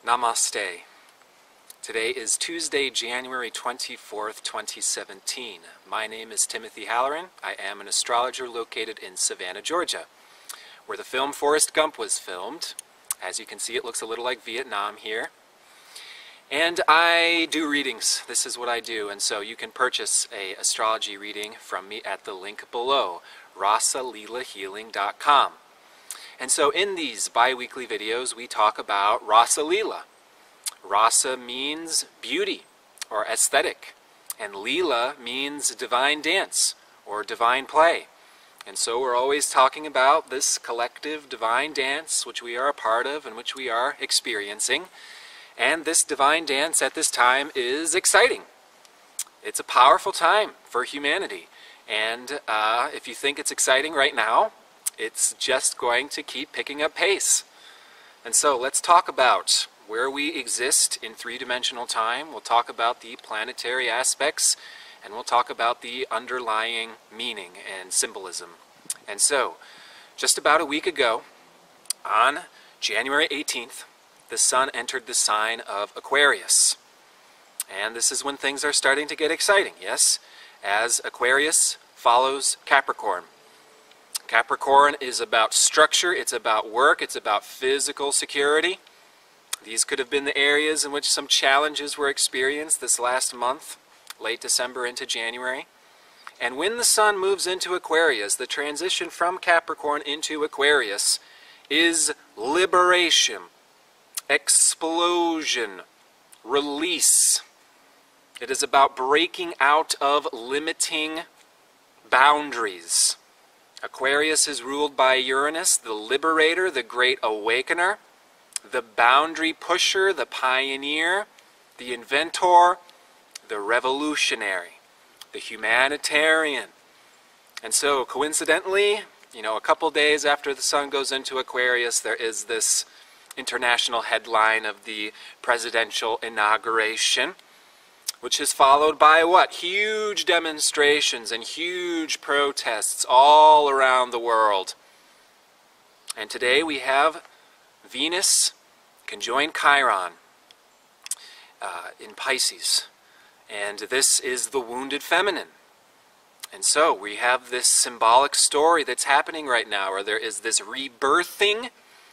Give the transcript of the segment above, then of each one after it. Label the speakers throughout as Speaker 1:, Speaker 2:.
Speaker 1: Namaste. Today is Tuesday, January 24th, 2017. My name is Timothy Halloran. I am an astrologer located in Savannah, Georgia, where the film Forrest Gump was filmed. As you can see, it looks a little like Vietnam here. And I do readings. This is what I do. And so you can purchase an astrology reading from me at the link below, rasaleelahealing.com. And so in these bi-weekly videos, we talk about Rasa Leela. Rasa means beauty or aesthetic, and Leela means divine dance or divine play. And so we're always talking about this collective divine dance which we are a part of and which we are experiencing. And this divine dance at this time is exciting. It's a powerful time for humanity. And if you think it's exciting right now, it's just going to keep picking up pace. And so let's talk about where we exist in three-dimensional time. We'll talk about the planetary aspects, and we'll talk about the underlying meaning and symbolism. And so, just about a week ago, on January 18th, the sun entered the sign of Aquarius. And this is when things are starting to get exciting, yes? As Aquarius follows Capricorn. Capricorn is about structure, it's about work, it's about physical security. These could have been the areas in which some challenges were experienced this last month, late December into January. And when the sun moves into Aquarius, the transition from Capricorn into Aquarius is liberation, explosion, release. It is about breaking out of limiting boundaries. Aquarius is ruled by Uranus, the liberator, the great awakener, the boundary pusher, the pioneer, the inventor, the revolutionary, the humanitarian. And so, coincidentally, a couple days after the sun goes into Aquarius, there is this international headline of the presidential inauguration, which is followed by what? Huge demonstrations and huge protests all around the world. And today we have Venus conjoined Chiron in Pisces. And this is the wounded feminine. And so we have this symbolic story that's happening right now, where there is this rebirthing,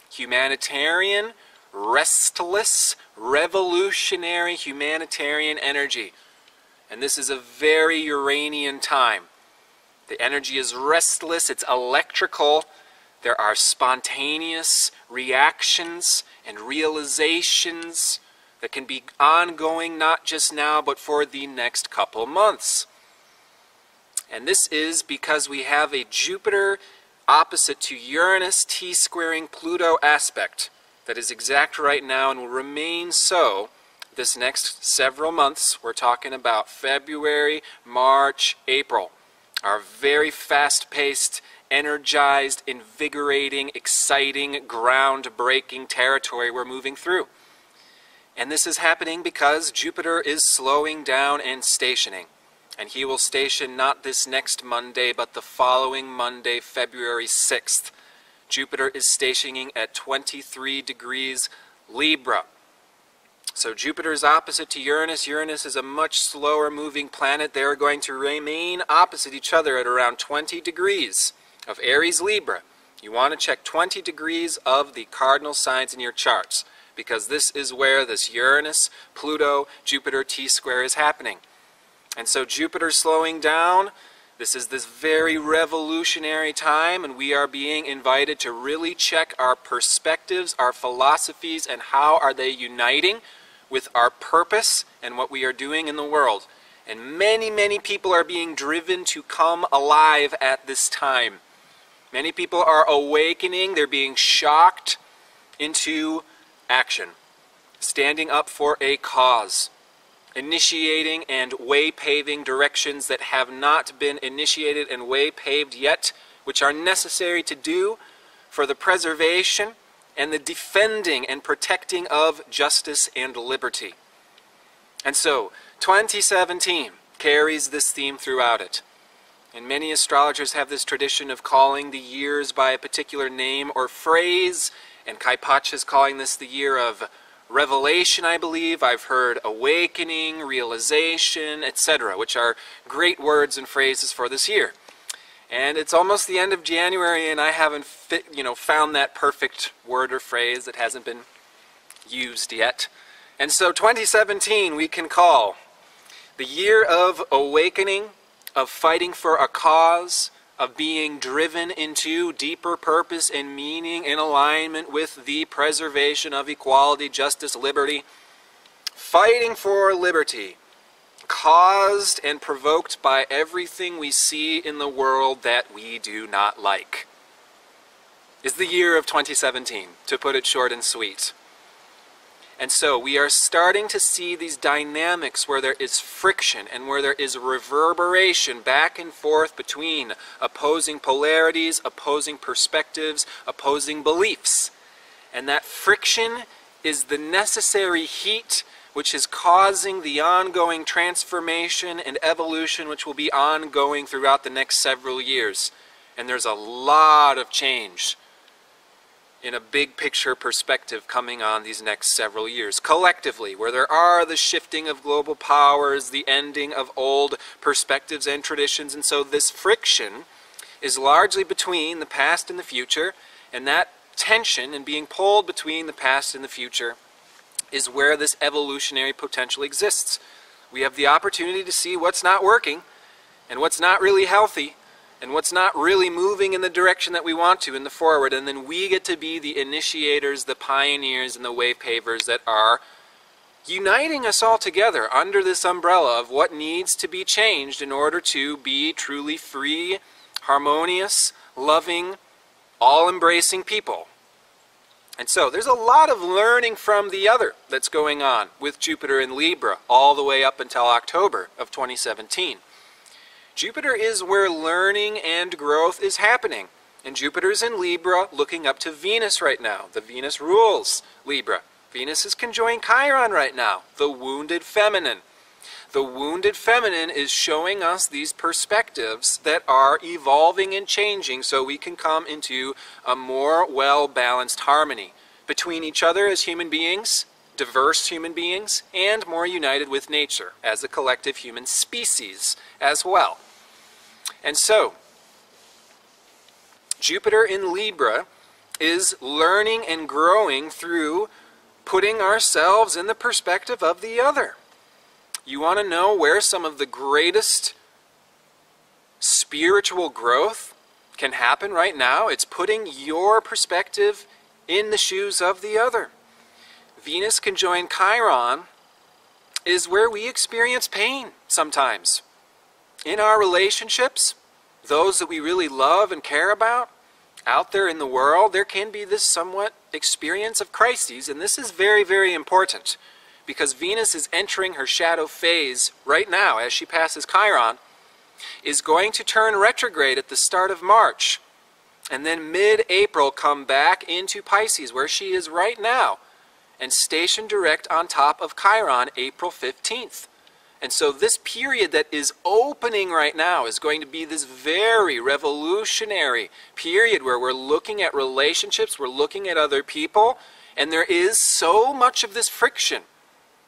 Speaker 1: humanitarian, restless, revolutionary humanitarian energy. And this is a very Uranian time. The energy is restless, it's electrical. There are spontaneous reactions and realizations that can be ongoing not just now, but for the next couple months. And this is because we have a Jupiter opposite to Uranus T-squaring Pluto aspect that is exact right now and will remain so this next several months. We're talking about February, March, April. Our very fast-paced, energized, invigorating, exciting, ground-breaking territory we're moving through. And this is happening because Jupiter is slowing down and stationing. And he will station not this next Monday, but the following Monday, February 6th. Jupiter is stationing at 23 degrees Libra. So Jupiter is opposite to Uranus. Uranus is a much slower moving planet. They are going to remain opposite each other at around 20 degrees of Aries Libra. You want to check 20 degrees of the cardinal signs in your charts, because this is where this Uranus, Pluto, Jupiter T-square is happening. And so Jupiter slowing down. This is this very revolutionary time, and we are being invited to really check our perspectives, our philosophies, and how are they uniting with our purpose and what we are doing in the world. And many, many people are being driven to come alive at this time. Many people are awakening, they're being shocked into action, standing up for a cause, initiating and way-paving directions that have not been initiated and way-paved yet, which are necessary to do for the preservation and the defending and protecting of justice and liberty. And so, 2017 carries this theme throughout it. And many astrologers have this tradition of calling the years by a particular name or phrase, and Kai Pacha is calling this the year of revelation, I believe. I've heard awakening, realization, etc., which are great words and phrases for this year. And it's almost the end of January, and I haven't found that perfect word or phrase that hasn't been used yet. And so 2017 we can call the year of awakening, of fighting for a cause, of being driven into deeper purpose and meaning in alignment with the preservation of equality, justice, liberty. Fighting for liberty, caused and provoked by everything we see in the world that we do not like, is the year of 2017, to put it short and sweet. And so we are starting to see these dynamics where there is friction and where there is reverberation back and forth between opposing polarities, opposing perspectives, opposing beliefs. And that friction is the necessary heat which is causing the ongoing transformation and evolution which will be ongoing throughout the next several years. And there's a lot of change in a big picture perspective coming on these next several years, collectively, where there are the shifting of global powers, the ending of old perspectives and traditions, and so this friction is largely between the past and the future, and that tension and being pulled between the past and the future is where this evolutionary potential exists. We have the opportunity to see what's not working, and what's not really healthy, and what's not really moving in the direction that we want to in the forward, and then we get to be the initiators, the pioneers, and the wave pavers that are uniting us all together under this umbrella of what needs to be changed in order to be truly free, harmonious, loving, all-embracing people. And so there's a lot of learning from the other that's going on with Jupiter in Libra all the way up until October of 2017. Jupiter is where learning and growth is happening. And Jupiter's in Libra looking up to Venus right now. The Venus rules Libra. Venus is conjoined Chiron right now, the wounded feminine. The wounded feminine is showing us these perspectives that are evolving and changing so we can come into a more well-balanced harmony between each other as human beings, diverse human beings, and more united with nature as a collective human species as well. And so, Jupiter in Libra is learning and growing through putting ourselves in the perspective of the other. You want to know where some of the greatest spiritual growth can happen right now? It's putting your perspective in the shoes of the other. Venus conjoined Chiron is where we experience pain sometimes. In our relationships, those that we really love and care about, out there in the world, there can be this somewhat experience of crises, and this is very, very important because Venus is entering her shadow phase right now as she passes Chiron, is going to turn retrograde at the start of March, and then mid-April come back into Pisces where she is right now, and station direct on top of Chiron April 15th. And so this period that is opening right now is going to be this very revolutionary period where we're looking at relationships, we're looking at other people, and there is so much of this friction,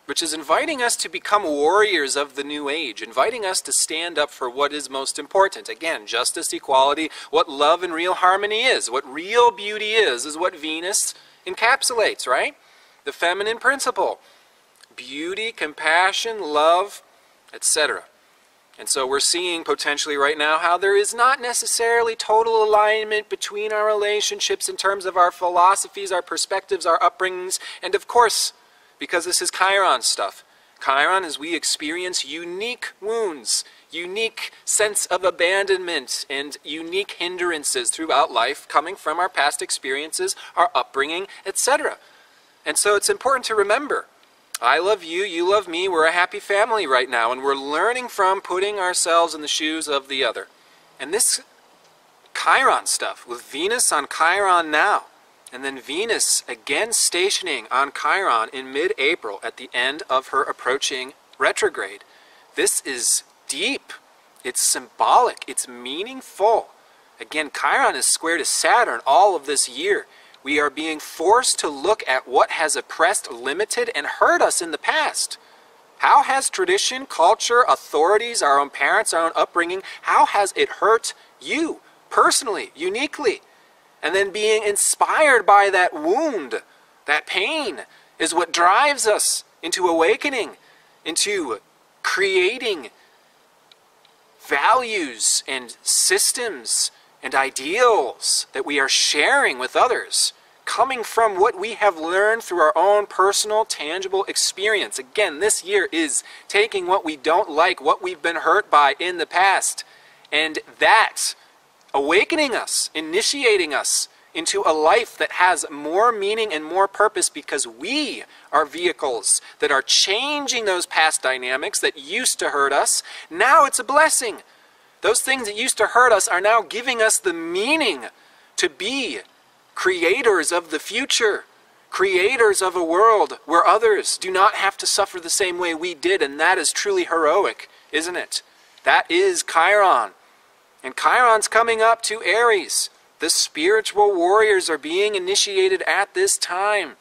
Speaker 1: which is inviting us to become warriors of the new age, inviting us to stand up for what is most important. Again, justice, equality, what love and real harmony is, what real beauty is what Venus encapsulates, right? The feminine principle. Beauty, compassion, love, etc. And so we're seeing potentially right now how there is not necessarily total alignment between our relationships in terms of our philosophies, our perspectives, our upbringings, and of course, because this is Chiron stuff. Chiron is we experience unique wounds, unique sense of abandonment, and unique hindrances throughout life coming from our past experiences, our upbringing, etc. And so it's important to remember, I love you, you love me, we're a happy family right now, and we're learning from putting ourselves in the shoes of the other. And this Chiron stuff, with Venus on Chiron now, and then Venus again stationing on Chiron in mid-April at the end of her approaching retrograde. This is deep, it's symbolic, it's meaningful. Again, Chiron is square to Saturn all of this year, We are being forced to look at what has oppressed, limited, and hurt us in the past. How has tradition, culture, authorities, our own parents, our own upbringing, how has it hurt you personally, uniquely? And then being inspired by that wound, that pain, is what drives us into awakening, into creating values and systems and ideals that we are sharing with others, coming from what we have learned through our own personal, tangible experience. Again, this year is taking what we don't like, what we've been hurt by in the past, and that awakening us, initiating us into a life that has more meaning and more purpose, because we are vehicles that are changing those past dynamics that used to hurt us. Now it's a blessing. Those things that used to hurt us are now giving us the meaning to be creators of the future, creators of a world where others do not have to suffer the same way we did, and that is truly heroic, isn't it? That is Chiron. And Chiron's coming up to Aries. The spiritual warriors are being initiated at this time.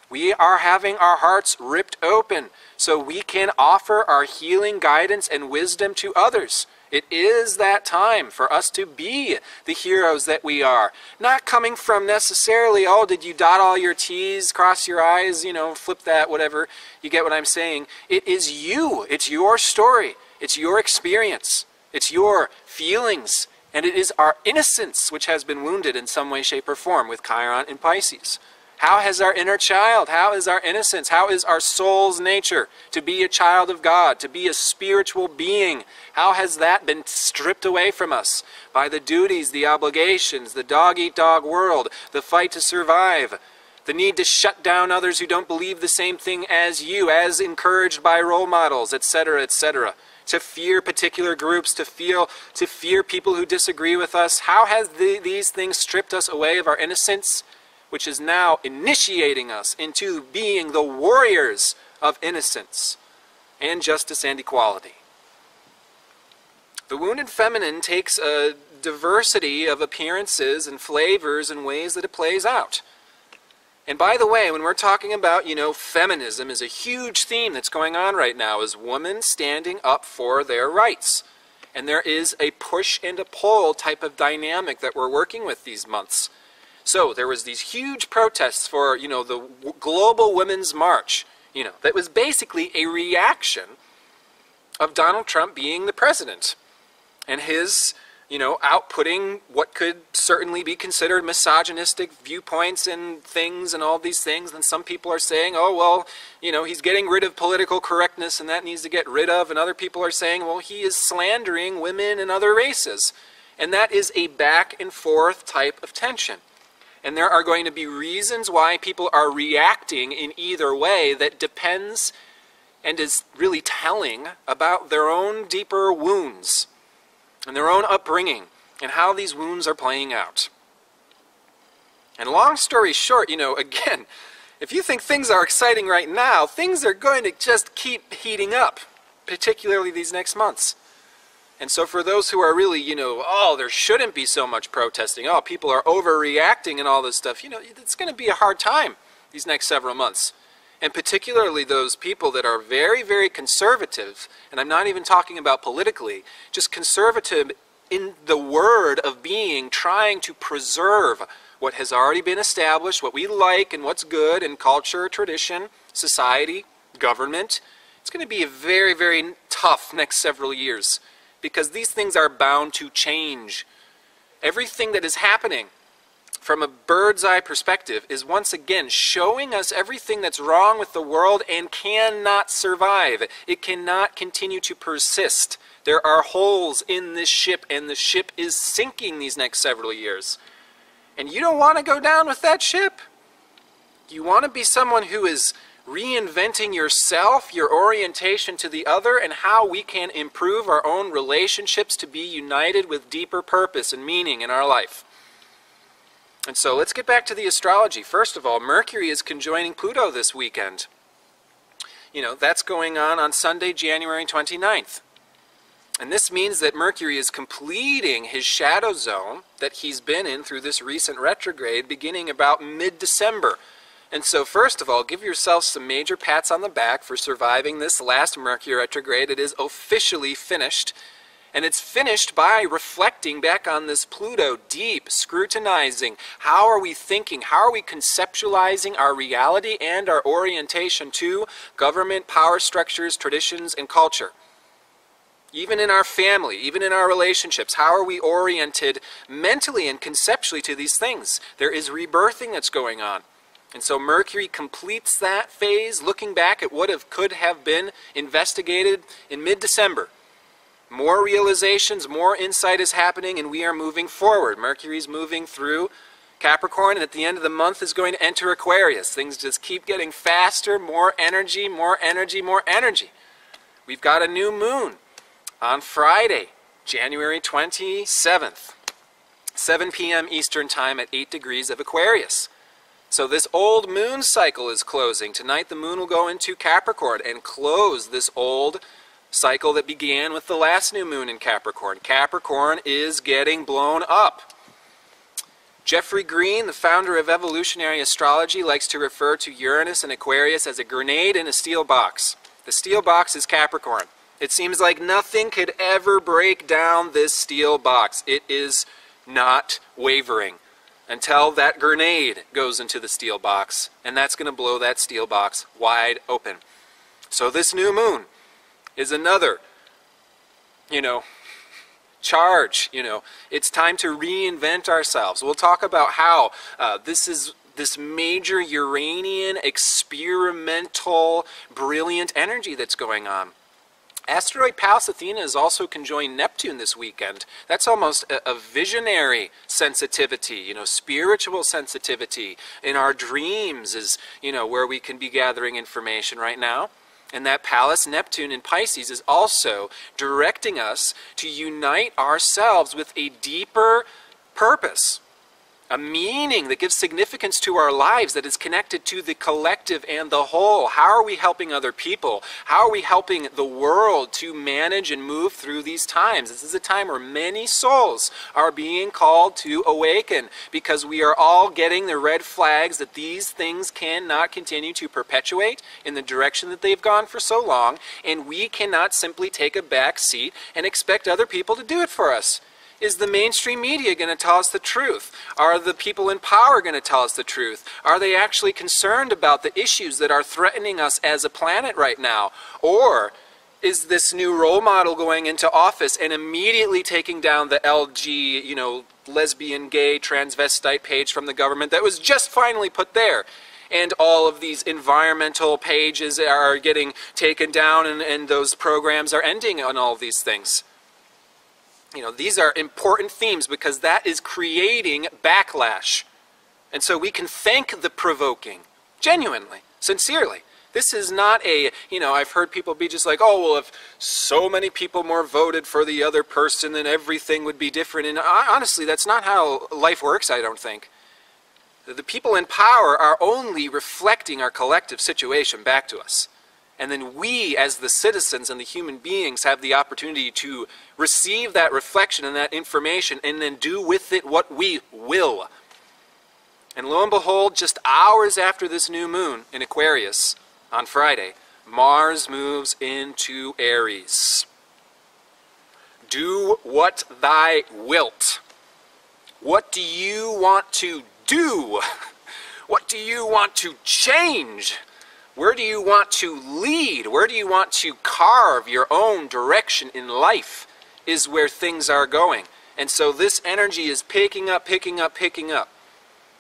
Speaker 1: We are having our hearts ripped open so we can offer our healing guidance and wisdom to others. It is that time for us to be the heroes that we are. Not coming from necessarily, oh, did you dot all your T's, cross your I's, flip that, whatever. You get what I'm saying. It is you. It's your story. It's your experience. It's your feelings. And it is our innocence which has been wounded in some way, shape, or form with Chiron in Pisces. How has our inner child, how is our innocence, how is our soul's nature to be a child of God, to be a spiritual being? How has that been stripped away from us by the duties, the obligations, the dog-eat-dog world, the fight to survive, the need to shut down others who don't believe the same thing as you, as encouraged by role models, etc., etc., to fear particular groups, to fear people who disagree with us? How has these things stripped us away of our innocence, which is now initiating us into being the warriors of innocence and justice and equality? The wounded feminine takes a diversity of appearances and flavors and ways that it plays out. And by the way, when we're talking about, feminism is a huge theme that's going on right now, is women standing up for their rights. And there is a push and a pull type of dynamic that we're working with these months. So there was these huge protests for, the Global Women's March, that was basically a reaction of Donald Trump being the president and his, outputting what could certainly be considered misogynistic viewpoints and things and all these things. And some people are saying, oh, well, he's getting rid of political correctness and that needs to get rid of. And other people are saying, well, he is slandering women and other races. And that is a back and forth type of tension. And there are going to be reasons why people are reacting in either way that depends and is really telling about their own deeper wounds and their own upbringing and how these wounds are playing out. And long story short, again, if you think things are exciting right now, things are going to just keep heating up, particularly these next months. And so for those who are really, oh, there shouldn't be so much protesting, oh, people are overreacting and all this stuff, it's going to be a hard time these next several months. And particularly those people that are very, very conservative, and I'm not even talking about politically, just conservative in the word of being, trying to preserve what has already been established, what we like and what's good in culture, tradition, society, government. It's going to be a very, very tough next several years, because these things are bound to change. Everything that is happening from a bird's eye perspective is once again showing us everything that's wrong with the world and cannot survive. It cannot continue to persist. There are holes in this ship, and the ship is sinking these next several years. And you don't want to go down with that ship. You want to be someone who is reinventing yourself, your orientation to the other, and how we can improve our own relationships to be united with deeper purpose and meaning in our life. And so let's get back to the astrology. First of all, Mercury is conjoining Pluto this weekend. That's going on Sunday, January 29th. And this means that Mercury is completing his shadow zone that he's been in through this recent retrograde beginning about mid-December. And so first of all, give yourself some major pats on the back for surviving this last Mercury retrograde. It is officially finished. And it's finished by reflecting back on this Pluto, deep, scrutinizing. How are we thinking? How are we conceptualizing our reality and our orientation to government, power structures, traditions, and culture? Even in our family, even in our relationships, how are we oriented mentally and conceptually to these things? There is rebirthing that's going on. And so Mercury completes that phase, looking back at what could have been investigated in mid-December. More realizations, more insight is happening, and we are moving forward. Mercury's moving through Capricorn, and at the end of the month is going to enter Aquarius. Things just keep getting faster, more energy, more energy, more energy. We've got a new moon on Friday, January 27th, 7 p.m. Eastern Time at 8 degrees of Aquarius. So this old moon cycle is closing. Tonight the moon will go into Capricorn and close this old cycle that began with the last new moon in Capricorn. Capricorn is getting blown up. Jeffrey Green, the founder of evolutionary astrology, likes to refer to Uranus and Aquarius as a grenade in a steel box. The steel box is Capricorn. It seems like nothing could ever break down this steel box. It is not wavering until that grenade goes into the steel box, and that's going to blow that steel box wide open. So this new moon is another, charge. It's time to reinvent ourselves. We'll talk about how this major Uranian experimental brilliant energy that's going on. Asteroid Pallas Athena is also conjoined Neptune this weekend. That's almost a visionary sensitivity, spiritual sensitivity. In our dreams is, where we can be gathering information right now. And that Pallas Neptune in Pisces is also directing us to unite ourselves with a deeper purpose. A meaning that gives significance to our lives that is connected to the collective and the whole. How are we helping other people? How are we helping the world to manage and move through these times? This is a time where many souls are being called to awaken because we are all getting the red flags that these things cannot continue to perpetuate in the direction that they've gone for so long, and we cannot simply take a back seat and expect other people to do it for us. Is the mainstream media going to tell us the truth? Are the people in power going to tell us the truth? Are they actually concerned about the issues that are threatening us as a planet right now? Or is this new role model going into office and immediately taking down the LG, lesbian, gay, transvestite page from the government that was just finally put there? And all of these environmental pages are getting taken down, and those programs are ending on all of these things. These are important themes because that is creating backlash. And so we can thank the provoking, genuinely, sincerely. This is not I've heard people be just like, oh, well, if so many people more voted for the other person, then everything would be different. And honestly, that's not how life works, I don't think. The people in power are only reflecting our collective situation back to us. And then we, as the citizens and the human beings, have the opportunity to receive that reflection and that information and then do with it what we will. And lo and behold, just hours after this new moon in Aquarius on Friday, Mars moves into Aries. Do what thou wilt. What do you want to do? What do you want to change? Where do you want to lead? Where do you want to carve your own direction in life is where things are going. And so this energy is picking up, picking up, picking up.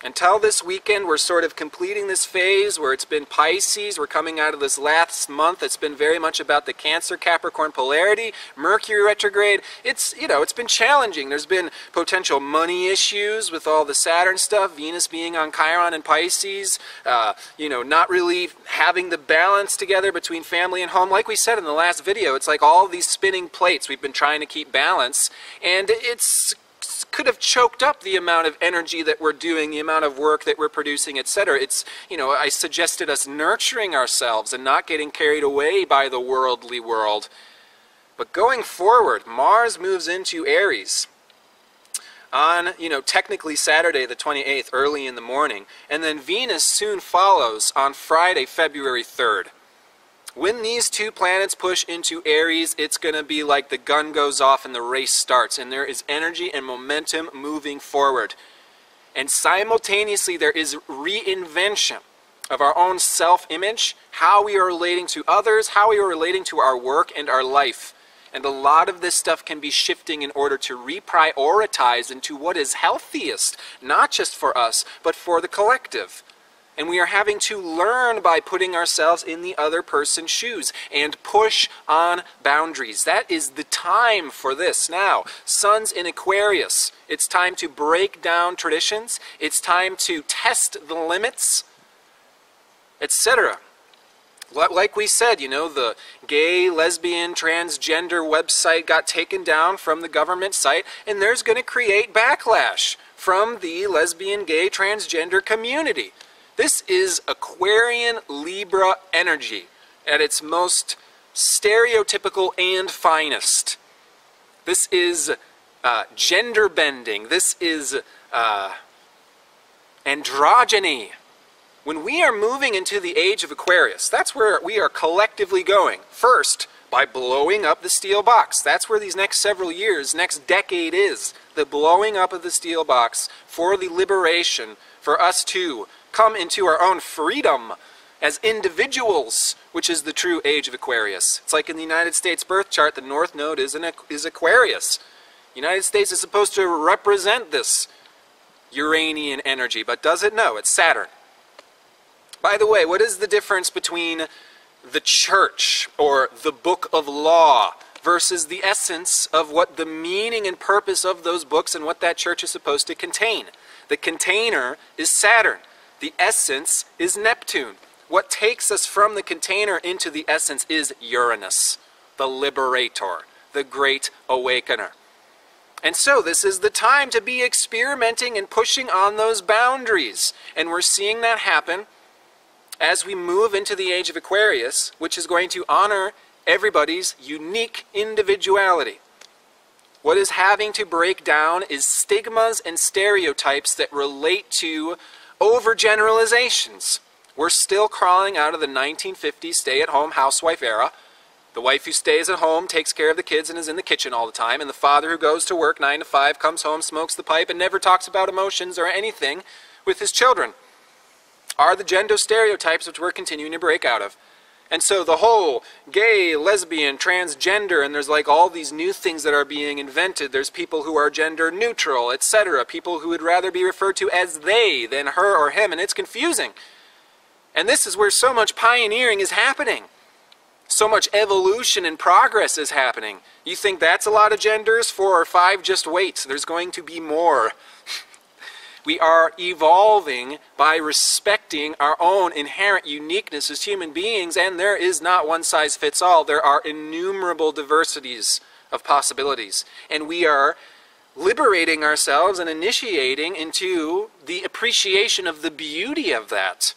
Speaker 1: Until this weekend, we're sort of completing this phase where it's been Pisces. We're coming out of this last month. It's been very much about the Cancer-Capricorn polarity. Mercury retrograde. It's been challenging. There's been potential money issues with all the Saturn stuff. Venus being on Chiron and Pisces. Not really having the balance together between family and home. Like we said in the last video, it's like all these spinning plates. We've been trying to keep balance. And it's could have choked up the amount of energy that we're doing, the amount of work that we're producing, etc. It's, I suggested us nurturing ourselves and not getting carried away by the worldly world. But going forward, Mars moves into Aries on, technically Saturday the 28th, early in the morning, and then Venus soon follows on Friday, February 3rd. When these two planets push into Aries, it's going to be like the gun goes off and the race starts, and there is energy and momentum moving forward. And simultaneously, there is reinvention of our own self-image, how we are relating to others, how we are relating to our work and our life. And a lot of this stuff can be shifting in order to reprioritize into what is healthiest, not just for us, but for the collective. And we are having to learn by putting ourselves in the other person's shoes and push on boundaries. That is the time for this now. Sun's in Aquarius. It's time to break down traditions. It's time to test the limits, etc. Like we said, the gay, lesbian, transgender website got taken down from the government site, and there's going to create backlash from the lesbian, gay, transgender community. This is Aquarian Libra energy at its most stereotypical and finest. This is gender bending. This is androgyny. When we are moving into the age of Aquarius, that's where we are collectively going. First, by blowing up the steel box. That's where these next several years, next decade is. The blowing up of the steel box for the liberation, for us to come into our own freedom as individuals, which is the true age of Aquarius. It's like in the United States birth chart, the North Node is Aquarius. The United States is supposed to represent this Uranian energy, but does it? No, it's Saturn. By the way, what is the difference between the church or the book of law versus the essence of what the meaning and purpose of those books and what that church is supposed to contain? The container is Saturn. The essence is Neptune. What takes us from the container into the essence is Uranus, the liberator, the great awakener. And so this is the time to be experimenting and pushing on those boundaries. And we're seeing that happen as we move into the age of Aquarius, which is going to honor everybody's unique individuality. What is having to break down is stigmas and stereotypes that relate to overgeneralizations. We're still crawling out of the 1950s stay-at-home housewife era. The wife who stays at home, takes care of the kids, and is in the kitchen all the time, and the father who goes to work 9 to 5, comes home, smokes the pipe, and never talks about emotions or anything with his children, are the gender stereotypes which we're continuing to break out of. And so the whole gay, lesbian, transgender, and there's like all these new things that are being invented. There's people who are gender neutral, etc. People who would rather be referred to as they than her or him, and it's confusing. And this is where so much pioneering is happening. So much evolution and progress is happening. You think that's a lot of genders? 4 or 5? Just wait. There's going to be more. We are evolving by respecting our own inherent uniqueness as human beings, and there is not one size fits all. There are innumerable diversities of possibilities, and we are liberating ourselves and initiating into the appreciation of the beauty of that.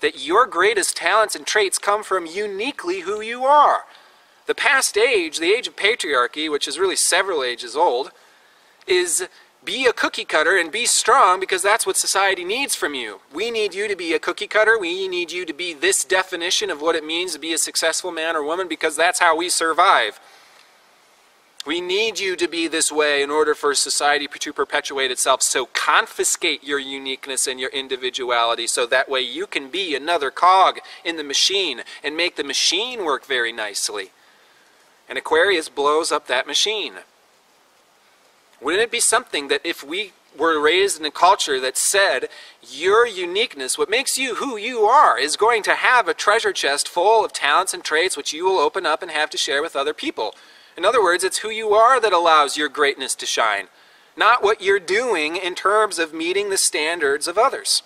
Speaker 1: That your greatest talents and traits come from uniquely who you are. The past age, the age of patriarchy, which is really several ages old, is be a cookie cutter and be strong because that's what society needs from you. We need you to be a cookie cutter. We need you to be this definition of what it means to be a successful man or woman because that's how we survive. We need you to be this way in order for society to perpetuate itself. So confiscate your uniqueness and your individuality so that way you can be another cog in the machine and make the machine work very nicely. And Aquarius blows up that machine. Wouldn't it be something that if we were raised in a culture that said your uniqueness, what makes you who you are, is going to have a treasure chest full of talents and traits which you will open up and have to share with other people? In other words, it's who you are that allows your greatness to shine, not what you're doing in terms of meeting the standards of others.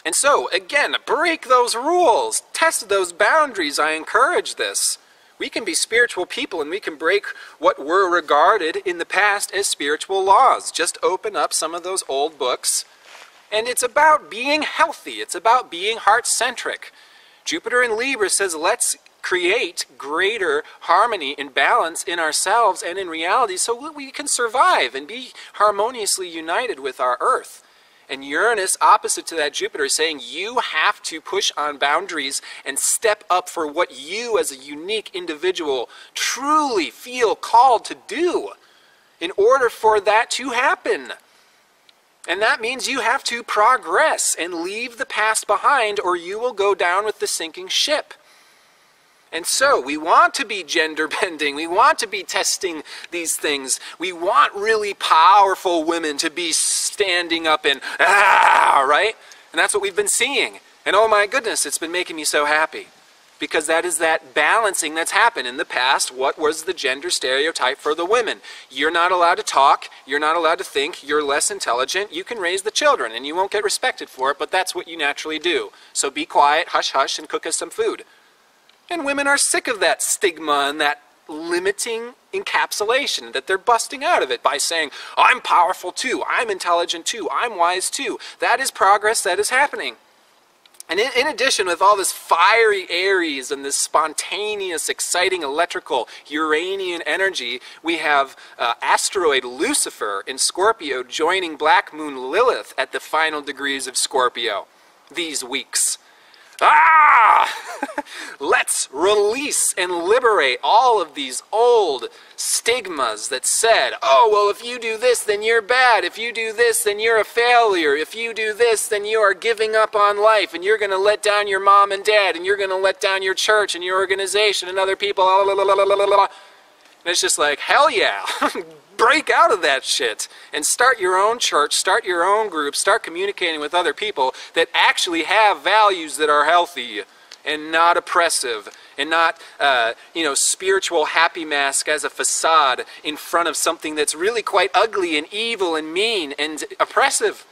Speaker 1: And so, again, break those rules, test those boundaries. I encourage this. We can be spiritual people and we can break what were regarded in the past as spiritual laws. Just open up some of those old books. And it's about being healthy. It's about being heart-centric. Jupiter in Libra says, let's create greater harmony and balance in ourselves and in reality so that we can survive and be harmoniously united with our Earth. And Uranus, opposite to that Jupiter, is saying you have to push on boundaries and step up for what you as a unique individual truly feel called to do in order for that to happen. And that means you have to progress and leave the past behind, or you will go down with the sinking ship. And so, we want to be gender bending, we want to be testing these things, we want really powerful women to be standing up and, right? And that's what we've been seeing. And oh my goodness, it's been making me so happy. Because that is that balancing that's happened. In the past, what was the gender stereotype for the women? You're not allowed to talk, you're not allowed to think, you're less intelligent, you can raise the children, and you won't get respected for it, but that's what you naturally do. So be quiet, hush hush, and cook us some food. And women are sick of that stigma and that limiting encapsulation, that they're busting out of it by saying, I'm powerful too, I'm intelligent too, I'm wise too. That is progress that is happening. And in addition, with all this fiery Aries and this spontaneous, exciting electrical Uranian energy, we have asteroid Lucifer in Scorpio joining Black Moon Lilith at the final degrees of Scorpio these weeks. Let's release and liberate all of these old stigmas that said, oh, well, if you do this, then you're bad. If you do this, then you're a failure. If you do this, then you are giving up on life, and you're going to let down your mom and dad, and you're going to let down your church and your organization and other people. And it's just like, hell yeah. Break out of that shit and start your own church, start your own group, start communicating with other people that actually have values that are healthy and not oppressive and not, spiritual happy mask as a facade in front of something that's really quite ugly and evil and mean and oppressive.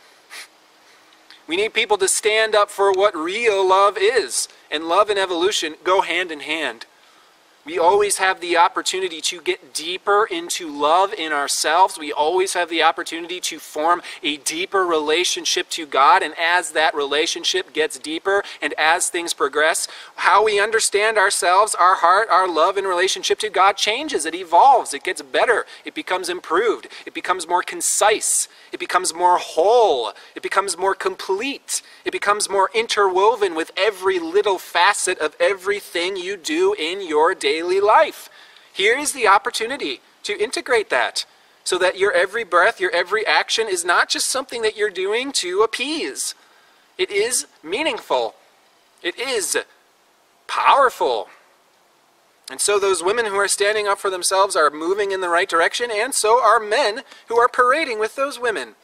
Speaker 1: We need people to stand up for what real love is, and love and evolution go hand in hand. We always have the opportunity to get deeper into love in ourselves. We always have the opportunity to form a deeper relationship to God. And as that relationship gets deeper and as things progress, how we understand ourselves, our heart, our love and relationship to God changes. It evolves. It gets better. It becomes improved. It becomes more concise. It becomes more whole. It becomes more complete. It becomes more interwoven with every little facet of everything you do in your daily life. Here is the opportunity to integrate that so that your every breath, your every action is not just something that you're doing to appease. It is meaningful. It is powerful. And so those women who are standing up for themselves are moving in the right direction, and so are men who are parading with those women,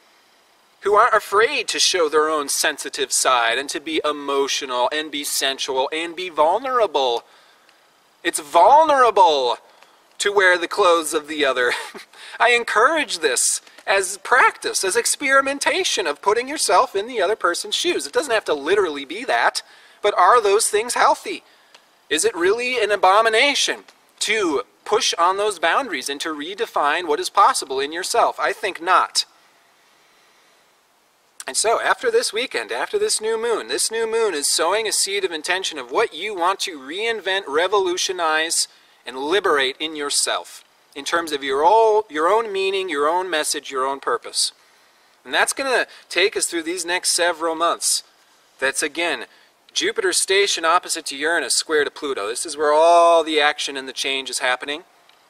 Speaker 1: who aren't afraid to show their own sensitive side and to be emotional and be sensual and be vulnerable. It's vulnerable to wear the clothes of the other. I encourage this as practice, as experimentation of putting yourself in the other person's shoes. It doesn't have to literally be that, but are those things healthy? Is it really an abomination to push on those boundaries and to redefine what is possible in yourself? I think not. And so, after this weekend, after this new moon is sowing a seed of intention of what you want to reinvent, revolutionize, and liberate in yourself, in terms of your own meaning, your own message, your own purpose. And that's going to take us through these next several months. That's, again, Jupiter's station opposite to Uranus, square to Pluto. This is where all the action and the change is happening.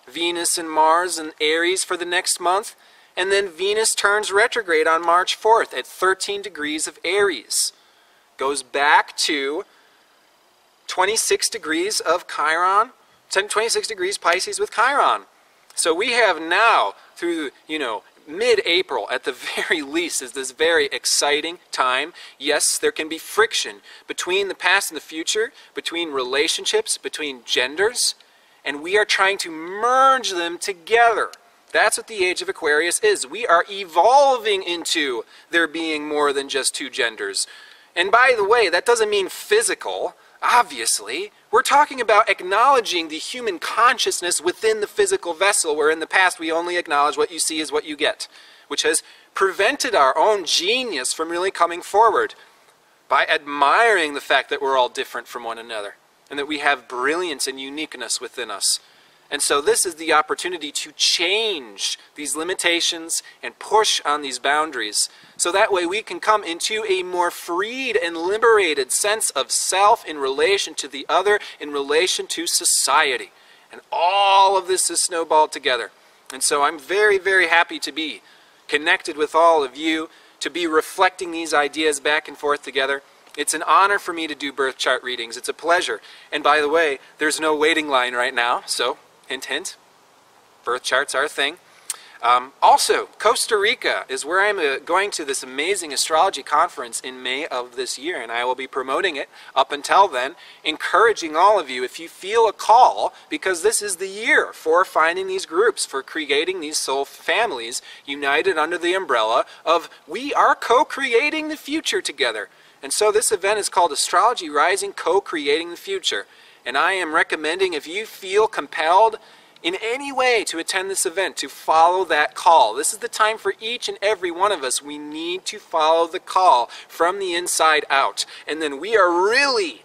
Speaker 1: Venus and Mars and Aries for the next month. And then Venus turns retrograde on March 4th at 13 degrees of Aries. Goes back to 26 degrees of Chiron, 26 degrees Pisces with Chiron. So we have now, through, mid-April at the very least, is this very exciting time. Yes, there can be friction between the past and the future, between relationships, between genders, and we are trying to merge them together. That's what the age of Aquarius is. We are evolving into there being more than just two genders. And by the way, that doesn't mean physical, obviously. We're talking about acknowledging the human consciousness within the physical vessel, where in the past we only acknowledge what you see is what you get, which has prevented our own genius from really coming forward by admiring the fact that we're all different from one another. and that we have brilliance and uniqueness within us. And so this is the opportunity to change these limitations and push on these boundaries, so that way we can come into a more freed and liberated sense of self in relation to the other, in relation to society. And all of this is snowballed together. And so I'm very, very happy to be connected with all of you, to be reflecting these ideas back and forth together. It's an honor for me to do birth chart readings. It's a pleasure. And by the way, there's no waiting line right now, so hint, hint, birth charts are a thing. Also, Costa Rica is where I'm going to this amazing astrology conference in May of this year, and I will be promoting it up until then, encouraging all of you, if you feel a call, because this is the year for finding these groups, for creating these soul families united under the umbrella of we are co-creating the future together. And so this event is called Astrology Rising Co-Creating the Future. And I am recommending, if you feel compelled in any way to attend this event, to follow that call. This is the time for each and every one of us. We need to follow the call from the inside out. And then we are really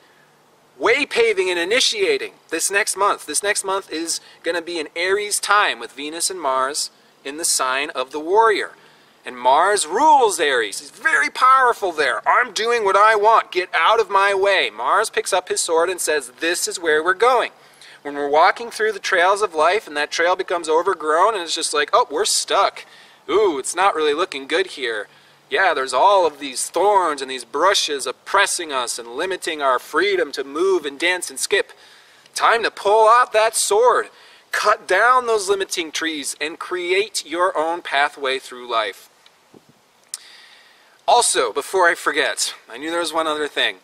Speaker 1: way paving and initiating this next month. This next month is going to be an Aries time with Venus and Mars in the sign of the warrior. And Mars rules Aries. He's very powerful there. I'm doing what I want. Get out of my way. Mars picks up his sword and says, this is where we're going. When we're walking through the trails of life and that trail becomes overgrown and it's just like, oh, we're stuck. Ooh, it's not really looking good here. Yeah, there's all of these thorns and these brushes oppressing us and limiting our freedom to move and dance and skip. Time to pull out that sword. Cut down those limiting trees and create your own pathway through life. Also, before I forget, I knew there was one other thing.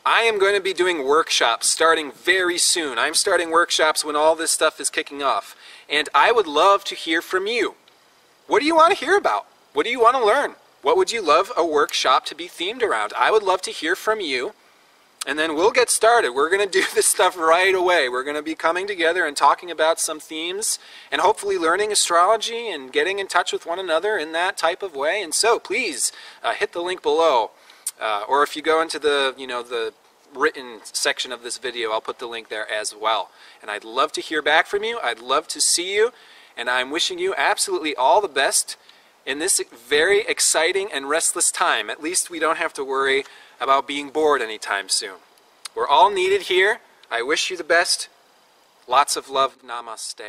Speaker 1: I am going to be doing workshops starting very soon. I'm starting workshops when all this stuff is kicking off. And I would love to hear from you. What do you want to hear about? What do you want to learn? What would you love a workshop to be themed around? I would love to hear from you. And then we'll get started. We're going to do this stuff right away. We're going to be coming together and talking about some themes and hopefully learning astrology and getting in touch with one another in that type of way. And so please hit the link below. Or if you go into the, the written section of this video, I'll put the link there as well. And I'd love to hear back from you. I'd love to see you. And I'm wishing you absolutely all the best in this very exciting and restless time. At least we don't have to worry about being bored anytime soon. We're all needed here. I wish you the best. Lots of love. Namaste.